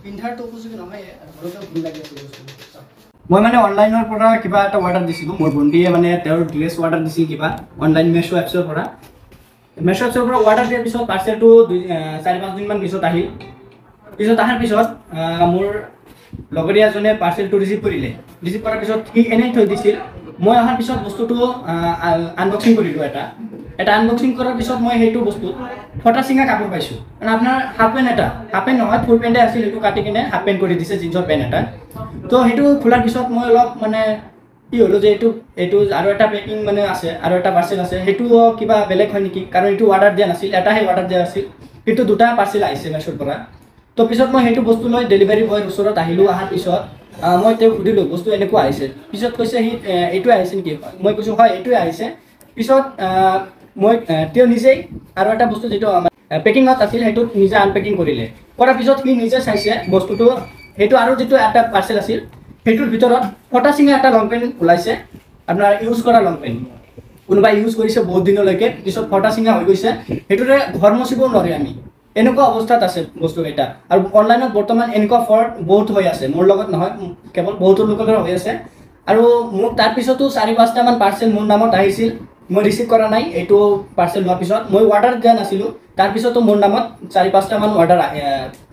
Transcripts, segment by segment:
পিন্ধাৰটো উপযোগী নহয় ঘৰতে ভুল লাগি আছে বস্তুটো মই মানে অনলাইনৰ পৰা কিবা এটা অৰ্ডাৰ দিছিলোঁ মোৰ ভণ্টিয়ে মানে তেওঁৰ ড্ৰেছ অৰ্ডাৰ দিছিল কিবা অনলাইন মেছো এপছৰ পৰা অৰ্ডাৰ দিয়াৰ পিছত পাৰ্চেলটো 4-5 দিনমান পিছত আহিল অহাৰ পিছত মোৰ লগৰীয়া এজনে পাৰ্চেলটো ৰিচিভ কৰিলে ৰিচিভ কৰাৰ পিছত সি এনেই থৈ দিছিল মই অহাৰ পিছত বস্তুটো আনবক্সিং কৰিলোঁ এটা আনবক্সিং কৰাৰ পিছত মই সেইটো বস্তু ফটা চিঙা কাপোৰ পাইছোঁ মানে আপোনাৰ হাফ পেণ্ট নহয় ফুল পেণ্টে আছিল সেইটো কাটি কিনে হাফ পেণ্ট কৰি দিছে জিন্সৰ পেণ্ট এটা তো সেইটো খোলাৰ পিছত মই অলপ মানে কি হলো যে এইটো আৰু এটা পেকিং মানে আছে আৰু এটা পাৰ্চেল আছে সেইটো কিবা বেলেগ হয় নেকি কাৰণ এইটো অৰ্ডাৰ দিয়া নাছিল এটাহে অৰ্ডাৰ দিয়া আছিল কিন্তু দুটা পাৰ্চেল আহিছে মেছৰ পৰা তো পিছত মই সেইটো বস্তু লৈ ডেলিভাৰী বয়ৰ ওচৰত আহিলোঁ অহাৰ পিছত মই তেওঁক সুধিলোঁ বস্তু এনেকুৱা আহিছে পিছত কৈছে সি এইটোৱে আহিছে নেকি মই কৈছোঁ হয় এইটোৱে আহিছে পিছত মই তেওঁ নিজেই আৰু এটা বস্তু যিটো পেকিঙত আছিল সেইটো নিজে আনপেকিং কৰিলে কৰাৰ পিছত সি নিজে চাইছে বস্তুটো সেইটো আৰু যিটো এটা পাৰ্চেল আছিল সেইটোৰ ভিতৰত ফটা চিঙা এটা লং পেণ্ট ওলাইছে আপোনাৰ ইউজ কৰা লং পেণ্ট কোনোবাই ইউজ কৰিছে বহুত দিনলৈকে পিছত ফটা চিঙা হৈ গৈছে সেইটোৰে ঘৰ মচিব নোৱাৰি আমি এনেকুৱা অৱস্থাত আছে বস্তুকেইটা আৰু অনলাইনত বৰ্তমান এনেকুৱা ফ্ৰড বহুত হৈ আছে মোৰ লগত নহয় কেৱল বহুতো লোকৰ হৈ আছে আৰু মোক তাৰপিছতো 4-5টামান পাৰ্চেল মোৰ নামত আহিছিল মই ৰিচিভ কৰা নাই এইটো পাৰ্চেল হোৱাৰ পিছত মই অৰ্ডাৰ দিয়া নাছিলোঁ তাৰপিছতো মোৰ নামত 4-5টামান অৰ্ডাৰ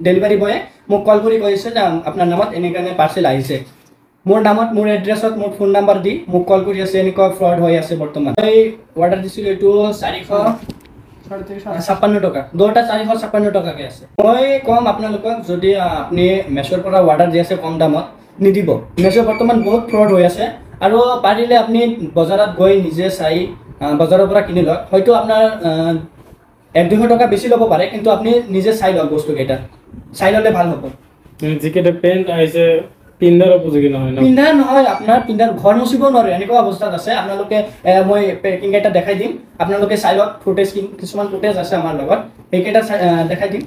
ডেলিভাৰী বয়ে মোক কল কৰি কৈছে যে আপোনাৰ নামত এনেকৈ পাৰ্চেল আহিছে মোৰ নামত মোৰ এড্ৰেছত মোৰ ফোন নাম্বাৰ দি মোক কল কৰি আছে এনেকুৱা ফ্ৰড হৈ আছে বৰ্তমান মই অৰ্ডাৰ দিছিলোঁ এইটো 456 টকা দুটা 456 টকাকৈ আছে মই কম আপোনালোকক যদি আপুনি মেছৰ পৰা অৰ্ডাৰ দি আছে কম দামত নিদিব মেছৰ বৰ্তমান বহুত ফ্ৰড হৈ আছে আৰু পাৰিলে আপুনি বজাৰত গৈ নিজে চাই বজাৰৰ পৰা কিনি লওক হয়তো আপোনাৰ 1-200 টকা বেছি ল'ব পাৰে কিন্তু আপুনি নিজে চাই লওক বস্তুকেইটা চাই ল'লে ভাল হ'ব যিকেইটা পেণ্ট আহিছে পিন্ধাৰ উপযোগী নহয় আপোনাৰ পিন্ধাৰ ঘৰ মুচিব নোৱাৰে এনেকুৱা অৱস্থাত আছে আপোনালোকে মই পেকিং এটা দেখাই দিম আপোনালোকে চাই লওক ফুটেজ কিছুমান ফুটেজ আছে আমাৰ লগত সেইকেইটা দেখাই দিম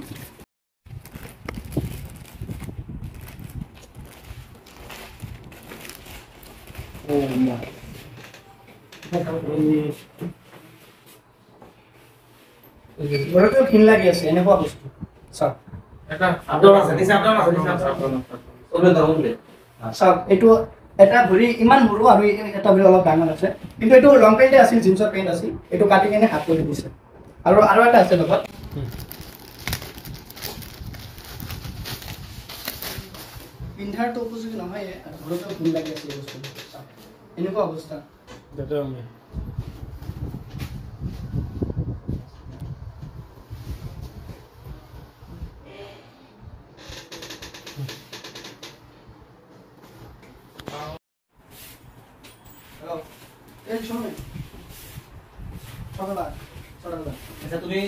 ঘৰতে ঘিন লাগি আছে এনেকুৱা বস্তু চাওক চাওক এইটো এটা ভৰি ইমান সৰু আৰু এটা ভৰি অলপ ডাঙৰ আছে কিন্তু এইটো লং পেণ্টে আছিল জিন্সৰ পেণ্ট আছিল এইটো কাটি কিনে হাত কৰি দিছে আৰু এটা আছে লগত পিন্ধাৰটো উপযোগী নহয় ঘৰতে ঘিন লাগি আছে এই বস্তুটো এনেকুৱা অৱস্থা তুমি